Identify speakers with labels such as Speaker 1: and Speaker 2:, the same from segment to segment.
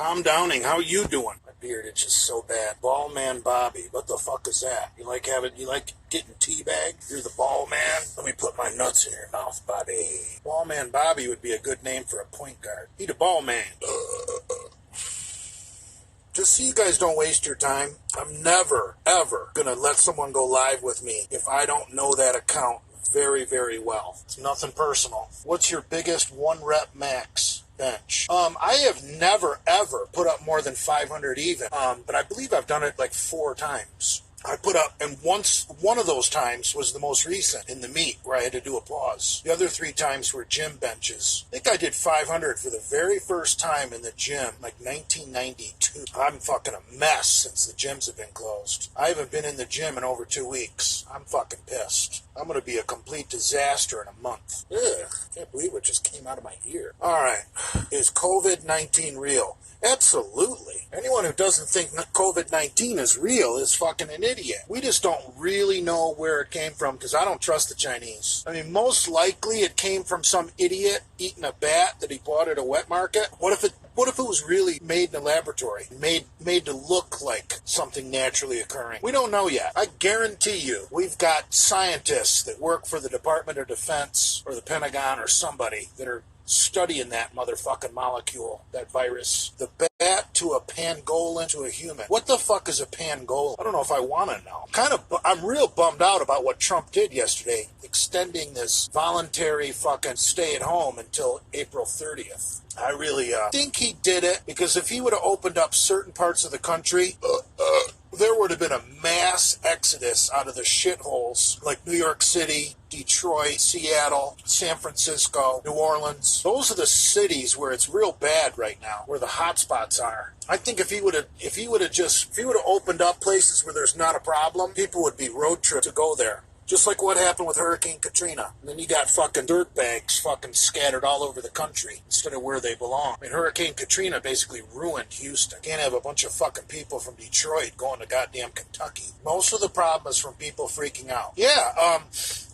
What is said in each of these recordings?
Speaker 1: Tom Downing, how you doing? My beard itches so bad. Ball man Bobby, what the fuck is that? You like getting teabagged? You're the ball man? Let me put my nuts in your mouth, Bobby. Ball man Bobby would be a good name for a point guard. He the ball man. Just so you guys don't waste your time, I'm never, ever gonna let someone go live with me if I don't know that account very, very well. It's nothing personal. What's your biggest one rep max bench? I have never, ever put up more than 500 even, but I believe I've done it like 4 times. I put up, and one of those times was the most recent in the meet where I had to do applause. The other 3 times were gym benches. I think I did 500 for the very first time in the gym, like 1992. I'm fucking a mess since the gyms have been closed. I haven't been in the gym in over 2 weeks. I'm fucking pissed. I'm going to be a complete disaster in a month. Ugh, can't believe what just came out of my ear. All right, is COVID-19 real? Absolutely. Anyone who doesn't think COVID-19 is real is fucking an idiot. We just don't really know where it came from because I don't trust the Chinese. I mean, most likely it came from some idiot eating a bat that he bought at a wet market. What if it was really made in a laboratory, made to look like something naturally occurring? We don't know yet. I guarantee you, we've got scientists that work for the Department of Defense or the Pentagon or somebody that are studying that motherfucking molecule, that virus. The bat to a pangolin to a human. What the fuck is a pangolin? I don't know if I want to know. I'm real bummed out about what Trump did yesterday, extending this voluntary fucking stay at home until April 30th. I really think he did it because if he would have opened up certain parts of the country, there would have been a mass exodus out of the shitholes like New York City, Detroit, Seattle, San Francisco, New Orleans. Those are the cities where it's real bad right now, where the hot spots are. I think if he would have opened up places where there's not a problem, people would be road trip to go there. Just like what happened with Hurricane Katrina. And then you got fucking dirtbags fucking scattered all over the country instead of where they belong. I mean, Hurricane Katrina basically ruined Houston. Can't have a bunch of fucking people from Detroit going to goddamn Kentucky. Most of the problem is from people freaking out. Yeah,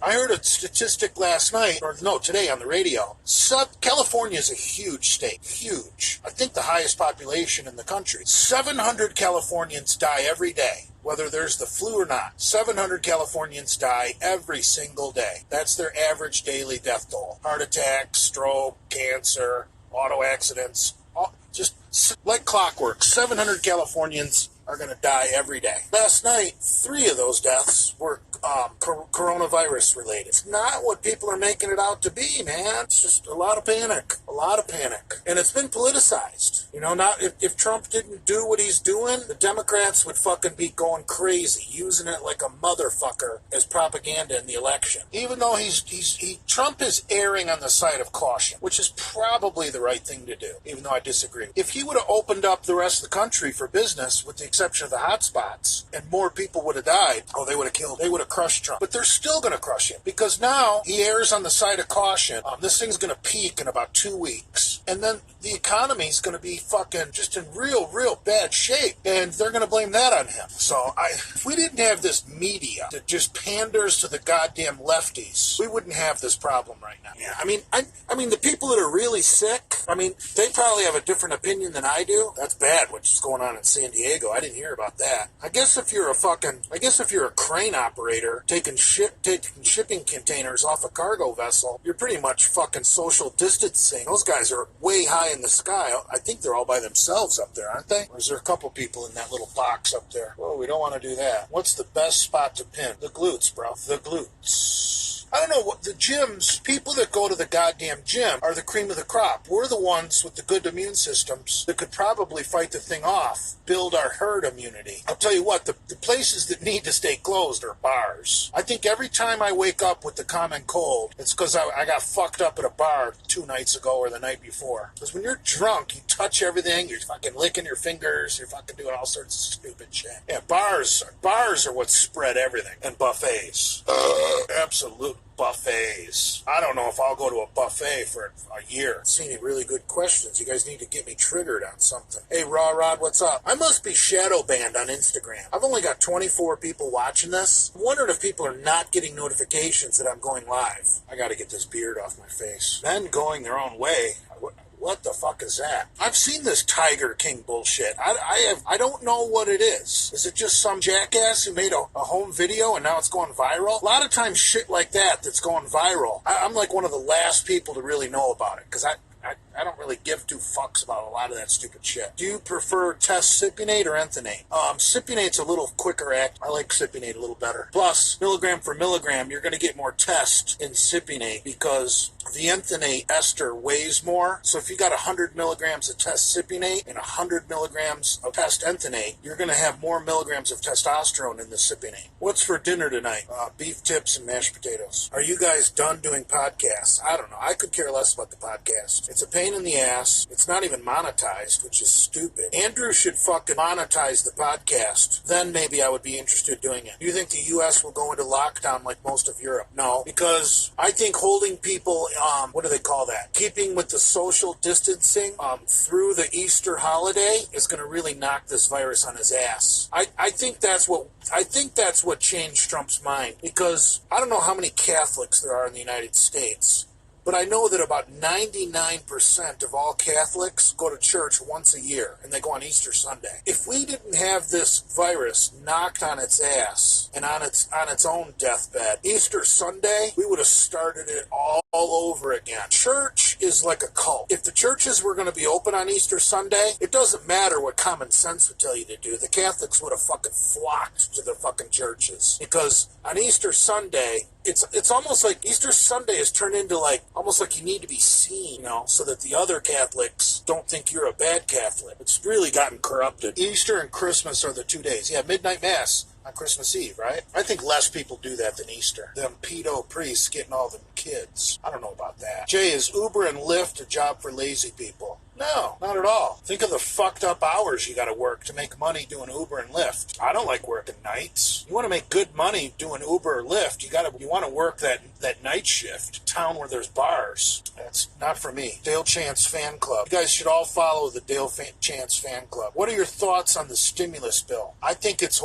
Speaker 1: I heard a statistic last night, today on the radio. California is a huge state. Huge. I think the highest population in the country. 700 Californians die every day. Whether there's the flu or not, 700 Californians die every single day. That's their average daily death toll. Heart attack, stroke, cancer, auto accidents, just like clockwork. 700 Californians are going to die every day. Last night, 3 of those deaths were coronavirus related. It's not what people are making it out to be, man. It's just a lot of panic. A lot of panic. And it's been politicized. You know, if Trump didn't do what he's doing, the Democrats would fucking be going crazy, using it like a motherfucker as propaganda in the election. Even though Trump is erring on the side of caution, which is probably the right thing to do, even though I disagree. If he would have opened up the rest of the country for business, with the exception of the hot spots, and more people would have died, they would have crushed Trump. But they're still going to crush him, because now he errs on the side of caution. This thing's going to peak in about 2 weeks, and then the economy's going to be fucking just in real bad shape, and they're going to blame that on him. So if we didn't have this media that just panders to the goddamn lefties, we wouldn't have this problem right now. Yeah, I mean, the people that are really sick, they probably have a different opinion than I do. That's bad, what's going on in San Diego. I didn't hear about that. I guess if you're a crane operator taking shipping containers off a cargo vessel, you're pretty much fucking social distancing. Those guys are way high in the sky. I think they're all by themselves up there, aren't they? Or is there a couple people in that little box up there? Oh, we don't want to do that. What's the best spot to pin? The glutes, bro. The glutes. I don't know what the gyms, people that go to the goddamn gym are the cream of the crop. We're the ones with the good immune systems that could probably fight the thing off, build our herd immunity. I'll tell you what, the places that need to stay closed are bars. I think every time I wake up with the common cold, it's because I got fucked up at a bar 2 nights ago or the night before. Because when you're drunk, you touch everything, you're fucking licking your fingers, you're fucking doing all sorts of stupid shit. Yeah, bars are what spread everything. And buffets. Absolute buffets. I don't know if I'll go to a buffet for a year. See any really good questions. You guys need to get me triggered on something. Hey, Raw Rod, what's up? I must be shadow banned on Instagram. I've only got 24 people watching this. I'm wondering if people are not getting notifications that I'm going live. I gotta get this beard off my face. Men going their own way. What the fuck is that? I've seen this Tiger King bullshit. I don't know what it is. Is it just some jackass who made a home video and now it's going viral? A lot of times shit like that's going viral. I'm like one of the last people to really know about it because I don't really give two fucks about a lot of that stupid shit. Do you prefer test cypionate or enthanate? Cypionate's a little quicker act. I like cypionate a little better. Plus, milligram for milligram, you're going to get more test in cypionate because the enthanate ester weighs more. So if you got 100 milligrams of test cypionate and 100 milligrams of test enthanate, you're going to have more milligrams of testosterone in the cypionate. What's for dinner tonight? Beef tips and mashed potatoes. Are you guys done doing podcasts? I don't know. I could care less about the podcast. It's a pain in the ass. It's not even monetized, which is stupid. Andrew should fucking monetize the podcast. Then maybe I would be interested in doing it. Do you think the U.S. will go into lockdown like most of Europe? No, because I think holding people, what do they call that? Keeping with the social distancing through the Easter holiday is going to really knock this virus on his ass. I think that's what changed Trump's mind, because I don't know how many Catholics there are in the United States, but I know that about 99% of all Catholics go to church once a year, and they go on Easter Sunday. If we didn't have this virus knocked on its ass and on its own deathbed, Easter Sunday, we would have started it all over again. Church is like a cult. If the churches were going to be open on Easter Sunday, it doesn't matter what common sense would tell you to do. The Catholics would have fucking flocked to the fucking churches, because on Easter Sunday, it's almost like Easter Sunday has turned into like almost like you need to be seen, so that the other Catholics don't think you're a bad Catholic. It's really gotten corrupted. Easter and Christmas are the 2 days. Yeah, midnight mass on Christmas Eve, right? I think less people do that than Easter. Them pedo priests getting all them kids. I don't know about that. Jay, is Uber and Lyft a job for lazy people? No, not at all. Think of the fucked up hours you gotta work to make money doing Uber and Lyft. I don't like working nights. You want to make good money doing Uber or Lyft, you want to work that night shift. Town where there's bars. That's not for me. Dale Chance Fan Club. You guys should all follow the Dale Chance Fan Club. What are your thoughts on the stimulus bill? I think it's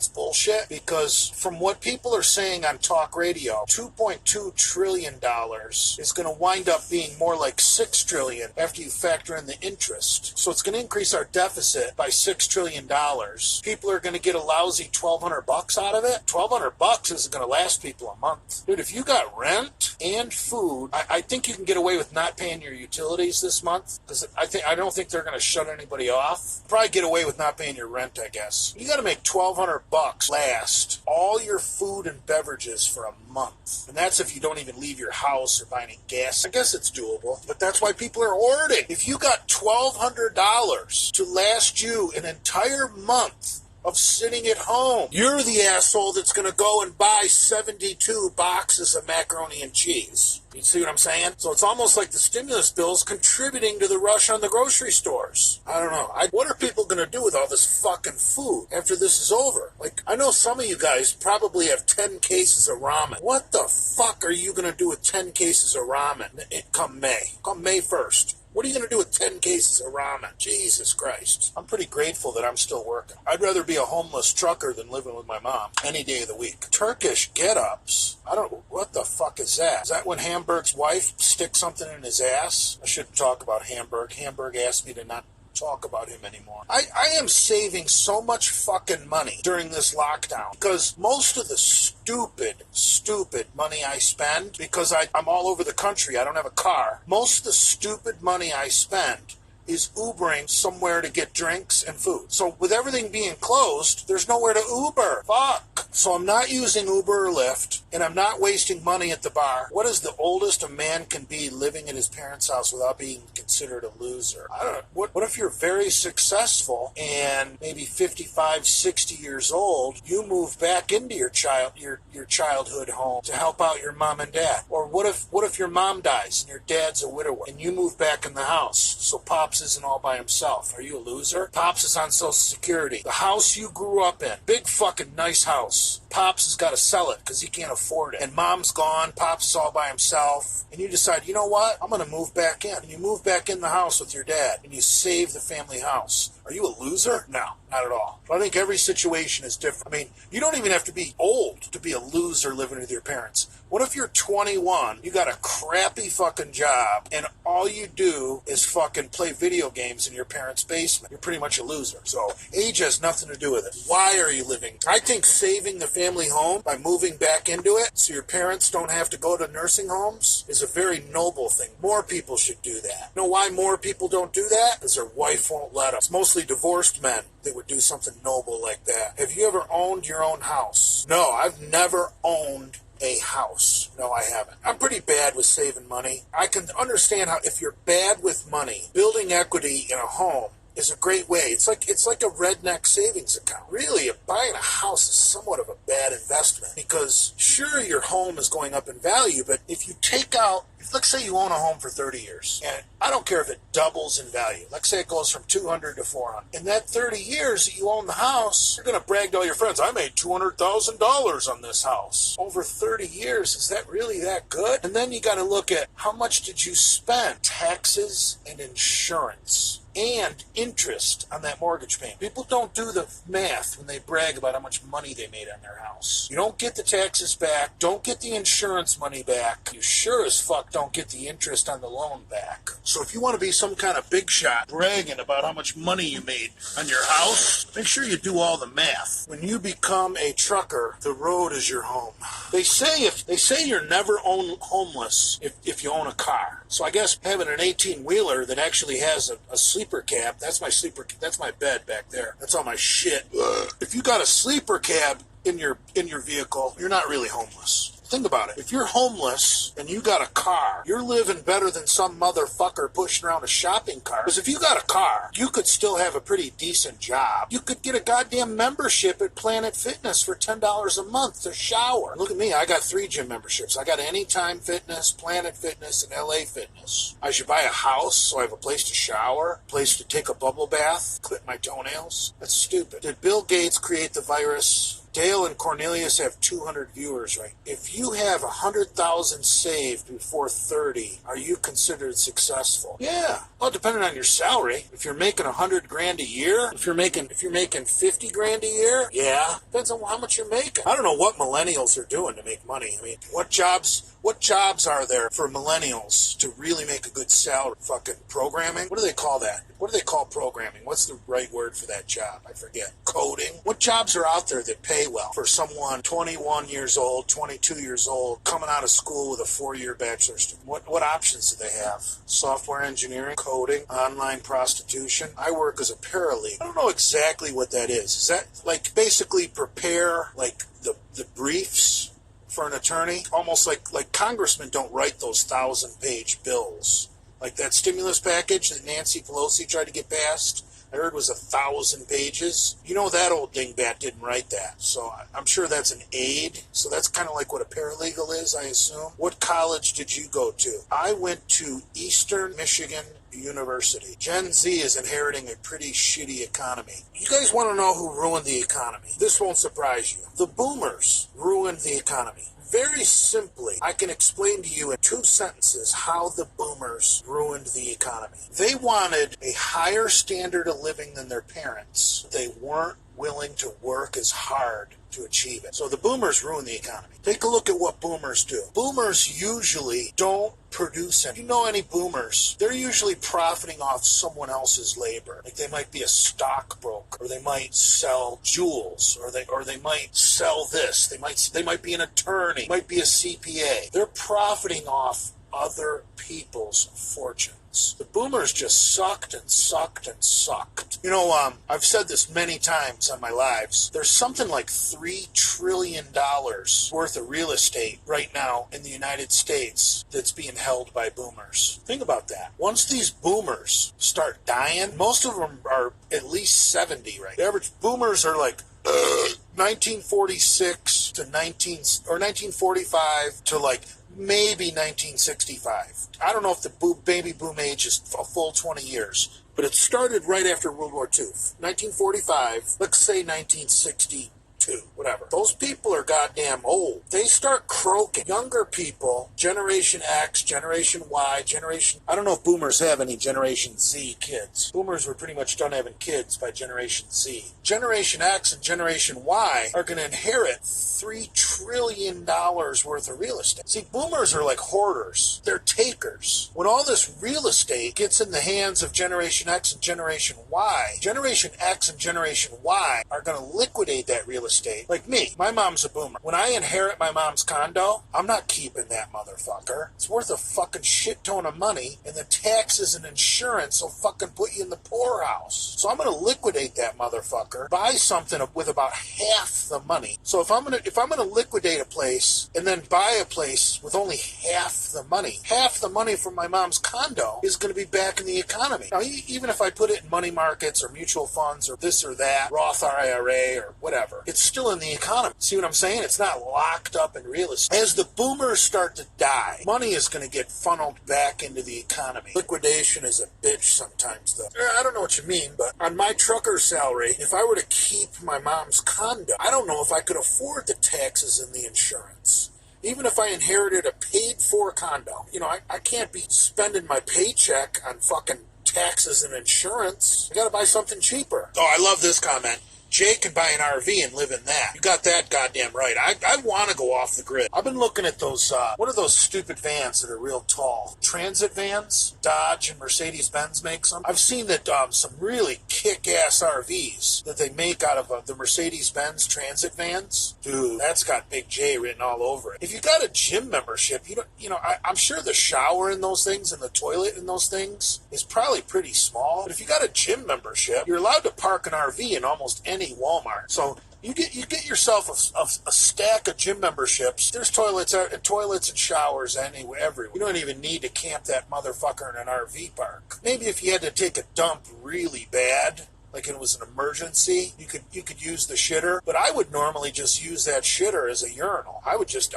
Speaker 1: bullshit, because from what people are saying on talk radio, $2.2 trillion is going to wind up being more like $6 trillion after you factor in the interest. So it's going to increase our deficit by $6 trillion. People are going to get a lousy $1,200 out of it. $1,200 isn't going to last people a month. Dude, if you got rent and food, I think you can get away with not paying your utilities this month, because I don't think they're going to shut anybody off. Probably get away with not paying your rent, I guess. You got to make $1,200 last all your food and beverages for a month. And that's if you don't even leave your house or buy any gas. I guess it's doable, but that's why people are hoarding. If you got $1,200 to last you an entire month of sitting at home, you're the asshole that's going to go and buy 72 boxes of macaroni and cheese. You see what I'm saying? So it's almost like the stimulus bill's contributing to the rush on the grocery stores. I don't know. What are people going to do with all this fucking food after this is over? Like, I know some of you guys probably have 10 cases of ramen. What the fuck are you going to do with 10 cases of ramen come May? Come May 1st. What are you going to do with 10 cases of ramen? Jesus Christ. I'm pretty grateful that I'm still working. I'd rather be a homeless trucker than living with my mom any day of the week. Turkish get-ups. What the fuck is that? Is that when Hamburg's wife sticks something in his ass? I shouldn't talk about Hamburg. Hamburg asked me to not talk about him anymore. I am saving so much fucking money during this lockdown, because most of the stupid money I spend, because I'm all over the country, I don't have a car, most of the stupid money I spend is Ubering somewhere to get drinks and food. So with everything being closed, there's nowhere to Uber. Fuck. So I'm not using Uber or Lyft, and I'm not wasting money at the bar. What is the oldest a man can be living in his parents' house without being considered a loser? I don't know. What if you're very successful and maybe 55, 60 years old, you move back into your childhood home to help out your mom and dad? Or what if your mom dies and your dad's a widower and you move back in the house so Pop Pops isn't all by himself. Are you a loser? Pops is on Social Security. The house you grew up in, big fucking nice house. Pops has got to sell it because he can't afford it. And Mom's gone, Pops is all by himself. And you decide, you know what? I'm going to move back in. And you move back in the house with your dad. And you save the family house. Are you a loser? No, not at all. But I think every situation is different. I mean, you don't even have to be old to be a loser living with your parents. What if you're 21, you got a crappy fucking job, and all you do is fucking play video games in your parents' basement? You're pretty much a loser. So age has nothing to do with it. Why are you living? I think saving the family home by moving back into it so your parents don't have to go to nursing homes is a very noble thing. More people should do that. You know why more people don't do that? Because their wife won't let them. It's mostly divorced men that would do something noble like that. Have you ever owned your own house? No, I've never owned a house. No, I haven't. I'm pretty bad with saving money. I can understand how if you're bad with money, building equity in a home is a great way. It's like a redneck savings account. Really, buying a house is somewhat of a bad investment because sure, your home is going up in value, but if you take out, let's say you own a home for 30 years, and I don't care if it doubles in value. Let's say it goes from 200 to 400. In that 30 years that you own the house, you're going to brag to all your friends, I made $200,000 on this house. Over 30 years, is that really that good? And then you got to look at how much did you spend? Taxes and insurance. And interest on that mortgage payment. People don't do the math when they brag about how much money they made on their house. You don't get the taxes back, don't get the insurance money back. You sure as fuck don't get the interest on the loan back. So if you want to be some kind of big shot bragging about how much money you made on your house, make sure you do all the math. When you become a trucker, the road is your home. They say you're never homeless if you own a car. So I guess having an 18-wheeler that actually has a sleeper cab, that's my bed back there. That's all my shit. If you got a sleeper cab in your vehicle, you're not really homeless. Think about it. If you're homeless and you got a car, you're living better than some motherfucker pushing around a shopping cart. Because if you got a car, you could still have a pretty decent job. You could get a goddamn membership at Planet Fitness for $10 a month to shower. Look at me. I got 3 gym memberships. I got Anytime Fitness, Planet Fitness, and LA Fitness. I should buy a house so I have a place to shower, a place to take a bubble bath, clip my toenails. That's stupid. Did Bill Gates create the virus? Dale and Cornelius have 200 viewers, right? If you have 100,000 saved before 30, are you considered successful? Yeah. Well, depending on your salary. If you're making $100,000 a year, if you're making $50,000 a year, yeah. Depends on how much you're making. I don't know what millennials are doing to make money. I mean, what jobs are there for millennials to really make a good salary? Fucking programming? What do they call that? What do they call programming? What's the right word for that job? I forget. Coding? What jobs are out there that pay well for someone 21 years old, 22 years old, coming out of school with a 4-year bachelor's degree? What options do they have? Software engineering, coding, online prostitution. I work as a paralegal. I don't know exactly what that is. Is that like basically prepare like the briefs for an attorney? Almost like congressmen don't write those 1,000-page bills. Like that stimulus package that Nancy Pelosi tried to get passed, I heard was 1,000 pages. You know that old dingbat didn't write that. So I'm sure that's an aide. So that's kind of like what a paralegal is, I assume. What college did you go to? I went to Eastern Michigan University. Gen Z is inheriting a pretty shitty economy. You guys want to know who ruined the economy? This won't surprise you. The boomers ruined the economy. Very simply, I can explain to you in 2 sentences how the boomers ruined the economy. They wanted a higher standard of living than their parents. They weren't willing to work as hard to achieve it. So the boomers ruined the economy. Take a look at what boomers do. Boomers usually don't produce any. You know any boomers? They're usually profiting off someone else's labor. Like they might be a stockbroker, or they might sell jewels, or they might sell this. They might be an attorney, might be a CPA. They're profiting off other people's fortunes. The boomers just sucked and sucked and sucked. You know, I've said this many times on my lives. There's something like $3 trillion worth of real estate right now in the United States that's being held by boomers. Think about that. Once these boomers start dying, most of them are at least 70, right? The average boomers are like 1946 to 1945 to like maybe 1965. I don't know if the baby boom age is a full 20 years. But it started right after World War II. 1945, let's say 1962. Whatever. Those people are goddamn old. They start croaking. Younger people, Generation X, Generation Y, I don't know if boomers have any Generation Z kids. Boomers were pretty much done having kids by Generation Z. Generation X and Generation Y are going to inherit $3 trillion worth of real estate. See, boomers are like hoarders. They're takers. When all this real estate gets in the hands of Generation X and Generation Y, Generation X and Generation Y are going to liquidate that real estate. Like me, my mom's a boomer. When I inherit my mom's condo, I'm not keeping that motherfucker. It's worth a fucking shit ton of money, and the taxes and insurance will fucking put you in the poorhouse. So I'm gonna liquidate that motherfucker, buy something with about half the money. So if I'm gonna liquidate a place and then buy a place with only half the money from my mom's condo is gonna be back in the economy. Now, even if I put it in money markets or mutual funds or this or that, Roth IRA or whatever, it's still in the economy. See what I'm saying? It's not locked up in real estate. As the boomers start to die, money is going to get funneled back into the economy. Liquidation is a bitch sometimes, though. I don't know what you mean, but on my trucker salary, if I were to keep my mom's condo, I don't know if I could afford the taxes and the insurance. Even if I inherited a paid-for condo, I can't be spending my paycheck on fucking taxes and insurance. I gotta buy something cheaper. Oh, I love this comment. Jay can buy an RV and live in that. You got that goddamn right. I want to go off the grid. I've been looking at those, what are those stupid vans that are real tall? Transit vans? Dodge and Mercedes-Benz makes them. I've seen that some really kick-ass RVs that they make out of the Mercedes-Benz transit vans. Dude, that's got Big J written all over it. If you got a gym membership, I'm sure the shower in those things and the toilet in those things is probably pretty small. But if you got a gym membership, you're allowed to park an RV in almost any Walmart. So you get yourself a stack of gym memberships. There's toilets and showers everywhere. You don't even need to camp that motherfucker in an RV park. Maybe if you had to take a dump really bad, like it was an emergency, you could use the shitter. But I would normally just use that shitter as a urinal. I would just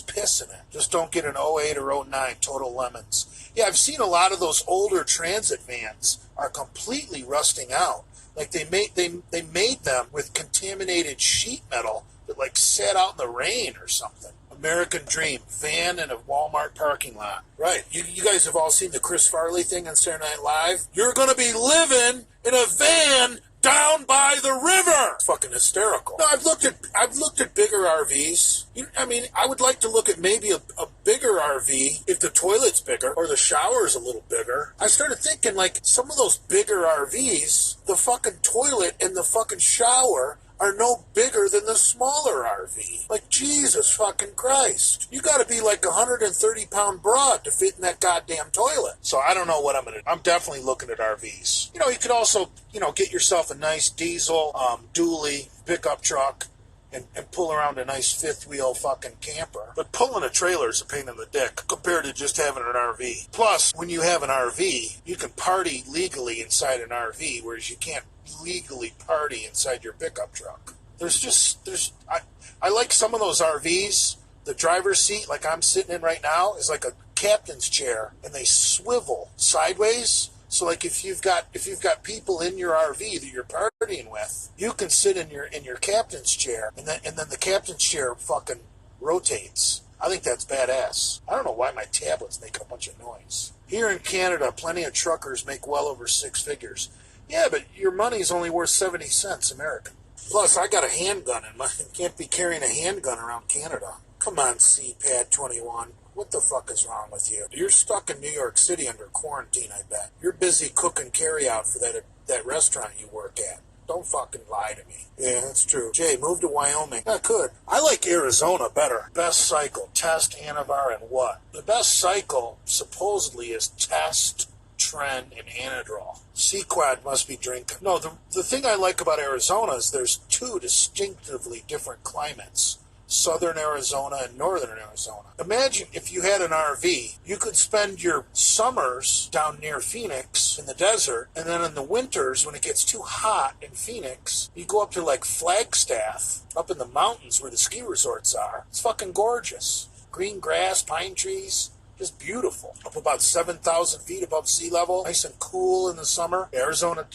Speaker 1: piss in it. Just don't get an '08 or '09 Total Lemons. Yeah, I've seen a lot of those older transit vans are completely rusting out. Like they made them with contaminated sheet metal that like sat out in the rain or something. American Dream, van in a Walmart parking lot. Right. You guys have all seen the Chris Farley thing on Saturday Night Live? You're going to be living in a van down by the river. It's fucking hysterical. No, I've looked at bigger RVs. I would like to look at maybe a bigger RV if the toilet's bigger or the shower's a little bigger. I started thinking like some of those bigger RVs, the fucking toilet and the fucking shower are no bigger than the smaller RV. Like, Jesus fucking Christ. You gotta be like a 130-pound broad to fit in that goddamn toilet. So I don't know what I'm gonna do. I'm definitely looking at RVs. You could also, get yourself a nice diesel, dually pickup truck and pull around a nice fifth wheel fucking camper. But pulling a trailer is a pain in the dick compared to just having an RV. Plus, when you have an RV, you can party legally inside an RV, whereas you can't legally party inside your pickup truck. I like some of those RVs. The driver's seat, like I'm sitting in right now, is like a captain's chair, and they swivel sideways. So like if you've got people in your RV that you're partying with, you can sit in your captain's chair, and then the captain's chair fucking rotates. I think that's badass. I don't know why my tablet's making a bunch of noise. Here in Canada, plenty of truckers make well over 6 figures. Yeah, but your money's only worth 70 cents American. Plus, I got a handgun in mine. Can't be carrying a handgun around Canada. Come on, CPAD 21. What the fuck is wrong with you? You're stuck in New York City under quarantine, I bet. You're busy cooking carry-out for that restaurant you work at. Don't fucking lie to me. Yeah, that's true. Jay, move to Wyoming. I could. I like Arizona better. Best cycle, Test, Anavar, and what? The best cycle, supposedly, is Test, Trend, and Anadrol. Sequad must be drinking. No, the thing I like about Arizona is there's 2 distinctively different climates. Southern Arizona and Northern Arizona. Imagine if you had an RV, you could spend your summers down near Phoenix in the desert, and then in the winters, when it gets too hot in Phoenix, you go up to like Flagstaff, up in the mountains where the ski resorts are. It's fucking gorgeous. Green grass, pine trees. Just beautiful. Up about 7,000 feet above sea level. Nice and cool in the summer. Arizona,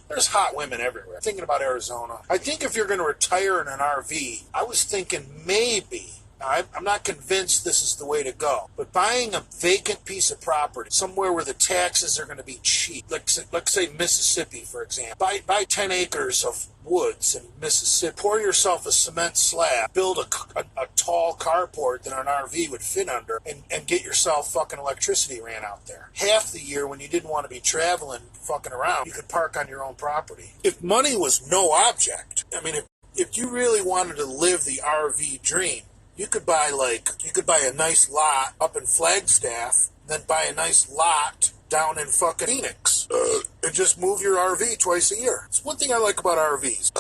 Speaker 1: there's hot women everywhere. Thinking about Arizona. I think if you're going to retire in an RV, I was thinking maybe, I'm not convinced this is the way to go, but buying a vacant piece of property somewhere where the taxes are going to be cheap, like let's say Mississippi, for example. Buy 10 acres of woods in Mississippi, pour yourself a cement slab, build a tall carport that an RV would fit under, and get yourself fucking electricity ran out there. Half the year when you didn't want to be traveling fucking around, you could park on your own property. If money was no object, I mean, if you really wanted to live the RV dream, you could buy a nice lot up in Flagstaff, then buy a nice lot down in fucking Phoenix, and just move your RV twice a year. It's one thing I like about RVs.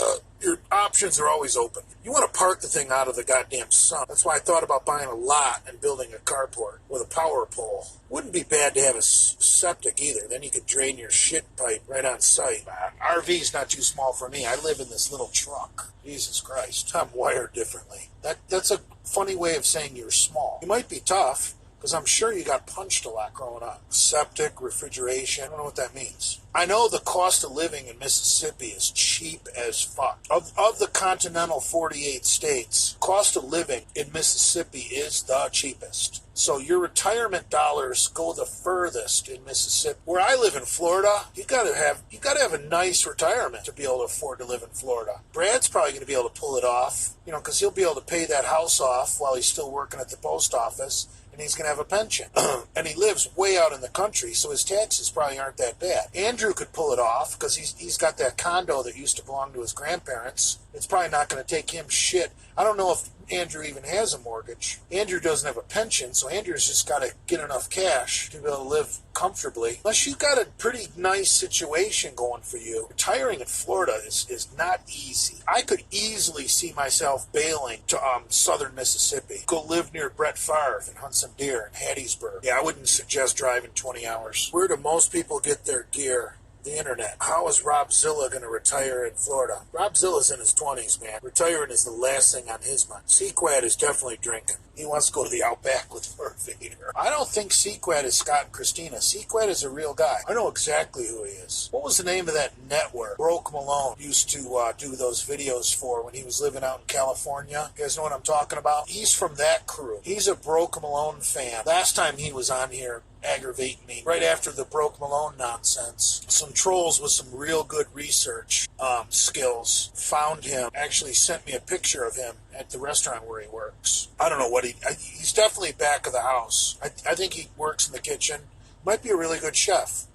Speaker 1: Your options are always open. You want to park the thing out of the goddamn sun. That's why I thought about buying a lot and building a carport with a power pole. Wouldn't be bad to have a septic either. Then you could drain your shit pipe right on site. RV's not too small for me. I live in this little truck. Jesus Christ. I'm wired differently. That's a funny way of saying you're small. You might be tough, because I'm sure you got punched a lot growing up. Septic, refrigeration, I don't know what that means. I know the cost of living in Mississippi is cheap as fuck. Of the continental 48 states, cost of living in Mississippi is the cheapest. So your retirement dollars go the furthest in Mississippi. Where I live in Florida, you gotta have a nice retirement to be able to afford to live in Florida. Brad's probably going to be able to pull it off, because he'll be able to pay that house off while he's still working at the post office, and he's going to have a pension. And he lives way out in the country, so his taxes probably aren't that bad. Andrew could pull it off because he's got that condo that used to belong to his grandparents. It's probably not going to take him shit. I don't know if Andrew even has a mortgage. Andrew doesn't have a pension, so Andrew's just got to get enough cash to be able to live comfortably. Unless you've got a pretty nice situation going for you, retiring in Florida is not easy. I could easily see myself bailing to southern Mississippi. Go live near Brett Favre and hunt some deer in Hattiesburg. Yeah, I wouldn't suggest driving 20 hours. Where do most people get their gear? The internet. How is Rob Zilla going to retire in Florida? Rob Zilla's in his 20s, man. Retiring is the last thing on his mind. Sequad is definitely drinking. He wants to go to the Outback with Fur Vader. I don't think Sequad is Scott and Christina. Sequad is a real guy. I know exactly who he is. What was the name of that network Broke Malone used to do those videos for when he was living out in California? You guys know what I'm talking about? He's from that crew. He's a Broke Malone fan. Last time he was on here aggravating me, right after the Broke Malone nonsense, some trolls with some real good research skills found him, actually sent me a picture of him at the restaurant where he works. I don't know what he's definitely back of the house. I think he works in the kitchen. Might be a really good chef.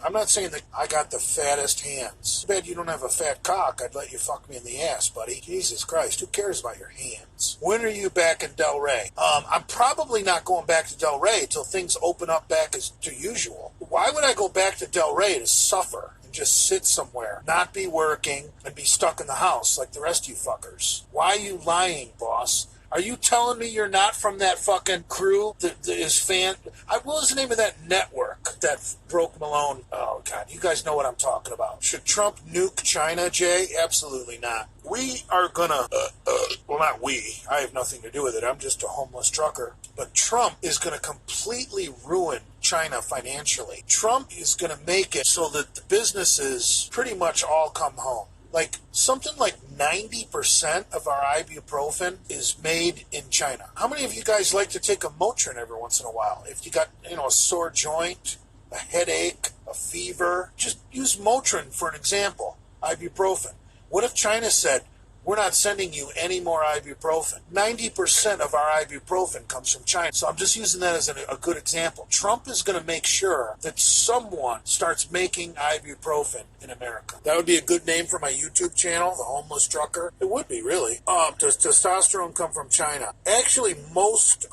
Speaker 1: I'm not saying that I got the fattest hands. Too bad you don't have a fat cock. I'd let you fuck me in the ass, buddy. Jesus Christ, who cares about your hands? When are you back in Del Rey? I'm probably not going back to Del Rey until things open up back as to usual. Why would I go back to Del Rey to suffer and just sit somewhere, not be working, and be stuck in the house like the rest of you fuckers? Why are you lying, boss? Are you telling me you're not from that fucking crew that is fan? What was the name of that network that Broke Malone? Oh, God, you guys know what I'm talking about. Should Trump nuke China, Jay? Absolutely not. We are gonna, well, not we. I have nothing to do with it. I'm just a homeless trucker. But Trump is gonna completely ruin China financially. Trump is gonna make it so that the businesses pretty much all come home. Something like 90% of our ibuprofen is made in China. How many of you guys like to take a Motrin every once in a while? If you got, a sore joint, a headache, a fever, just use Motrin for an example. Ibuprofen. What if China said, we're not sending you any more ibuprofen? 90% of our ibuprofen comes from China. So I'm just using that as a good example. Trump is going to make sure that someone starts making ibuprofen in America. That would be a good name for my YouTube channel, The Homeless Trucker. It would be, really. Does testosterone come from China? Actually, most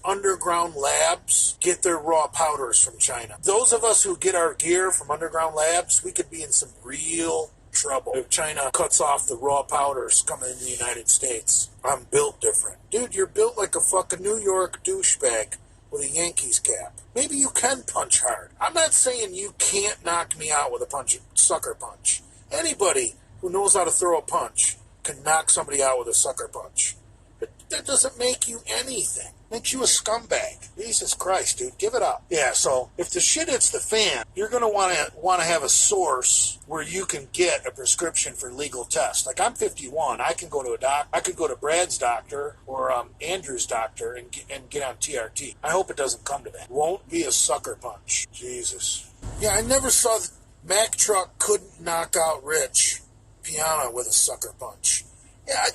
Speaker 1: underground labs get their raw powders from China. Those of us who get our gear from underground labs, we could be in some real trouble if China cuts off the raw powders coming into the United States. I'm built different. Dude, you're built like a fucking New York douchebag with a Yankees cap. Maybe you can punch hard. I'm not saying you can't knock me out with a sucker punch. Anybody who knows how to throw a punch can knock somebody out with a sucker punch. But that doesn't make you anything. Makes you a scumbag. Jesus Christ, dude, give it up. Yeah, so if the shit hits the fan, you're going to want to have a source where you can get a prescription for legal tests. Like, I'm 51. I can go to a doc. I could go to Brad's doctor or Andrew's doctor and get on TRT. I hope it doesn't come to that. Won't be a sucker punch. Jesus. Yeah, I never saw Mack Truck couldn't knock out Rich Piana with a sucker punch. Yeah,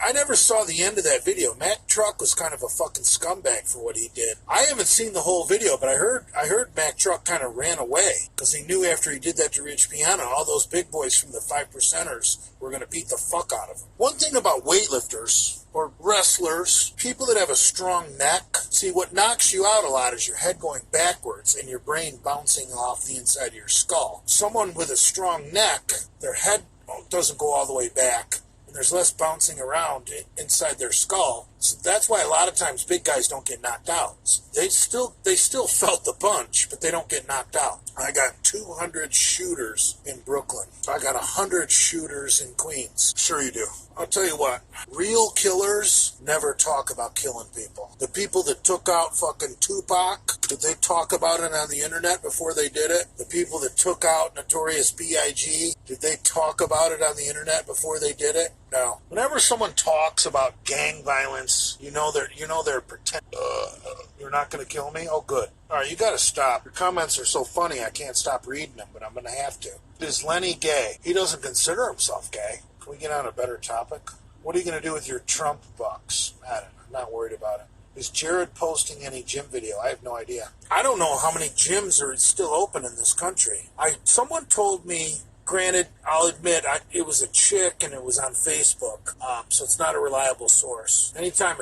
Speaker 1: I never saw the end of that video. Mack Truck was kind of a fucking scumbag for what he did. I haven't seen the whole video, but I heard Mack Truck kind of ran away because he knew after he did that to Rich Piana, all those big boys from the 5%ers were going to beat the fuck out of him. One thing about weightlifters or wrestlers, people that have a strong neck, see, what knocks you out a lot is your head going backwards and your brain bouncing off the inside of your skull. Someone with a strong neck, their head doesn't go all the way back, and there's less bouncing around inside their skull. So that's why a lot of times big guys don't get knocked out. They still felt the punch, but they don't get knocked out. I got 200 shooters in Brooklyn. I got 100 shooters in Queens. Sure you do. I'll tell you what, real killers never talk about killing people. The people that took out fucking Tupac, did they talk about it on the internet before they did it? The people that took out Notorious B.I.G., did they talk about it on the internet before they did it? No. Whenever someone talks about gang violence, you know they're pretending. You're not going to kill me? Oh, good. All right, you got to stop. Your comments are so funny I can't stop reading them, but I'm going to have to. Is Lenny gay? He doesn't consider himself gay. Can we get on a better topic? What are you going to do with your Trump bucks? I don't know. I'm not worried about it. Is Jared posting any gym video? I have no idea. I don't know how many gyms are still open in this country. Someone told me, granted, I'll admit, it was a chick and it was on Facebook, so it's not a reliable source. Anytime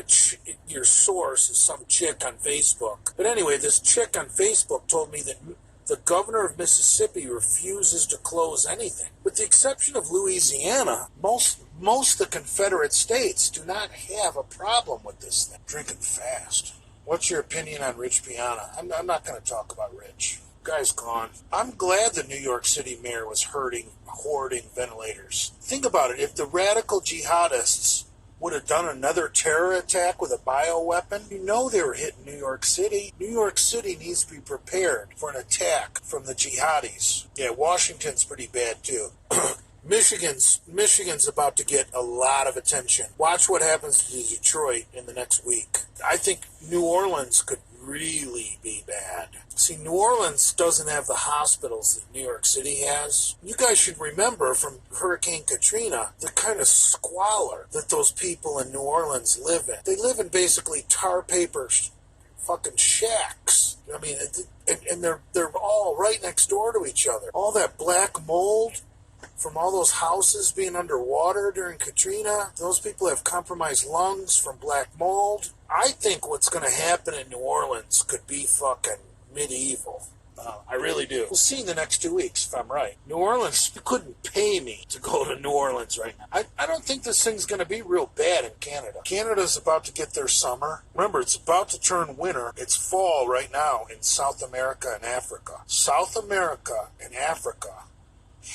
Speaker 1: your source is some chick on Facebook. But anyway, this chick on Facebook told me that the governor of Mississippi refuses to close anything. With the exception of Louisiana, most of the Confederate states do not have a problem with this thing. Drinking fast. What's your opinion on Rich Piana? I'm not going to talk about Rich. Guy's gone. I'm glad the New York City mayor was hoarding ventilators. Think about it. If the radical jihadists would have done another terror attack with a bioweapon, you know they were hitting New York City. New York City needs to be prepared for an attack from the jihadis. Yeah, Washington's pretty bad too. Michigan's about to get a lot of attention. Watch what happens to Detroit in the next week. I think New Orleans could really be bad. See, New Orleans doesn't have the hospitals that New York City has. You guys should remember from Hurricane Katrina the kind of squalor that those people in New Orleans live in. They live in basically tar paper fucking shacks. I mean, and they're all right next door to each other. All that black mold from all those houses being underwater during Katrina, those people have compromised lungs from black mold. I think what's going to happen in New Orleans could be fucking medieval. I really do. We'll see in the next 2 weeks if I'm right. New Orleans, you couldn't pay me to go to New Orleans right now. I don't think this thing's going to be real bad in Canada. Canada's about to get their summer. Remember, it's about to turn winter. It's fall right now in South America and Africa. South America and Africa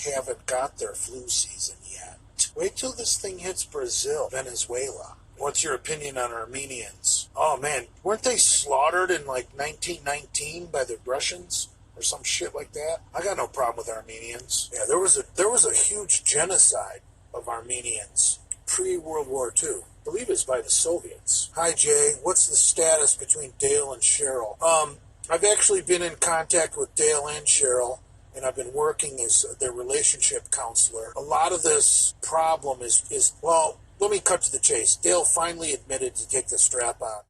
Speaker 1: haven't got their flu season yet. Wait till this thing hits Brazil, Venezuela. What's your opinion on Armenians? Oh man, weren't they slaughtered in like 1919 by the Russians or some shit like that? I got no problem with Armenians. Yeah, there was a huge genocide of Armenians pre-World War II. I believe it's by the Soviets. Hi Jay, what's the status between Dale and Cheryl? I've actually been in contact with Dale and Cheryl, and I've been working as their relationship counselor. A lot of this problem is well, let me cut to the chase. Dale finally admitted to take the strap on.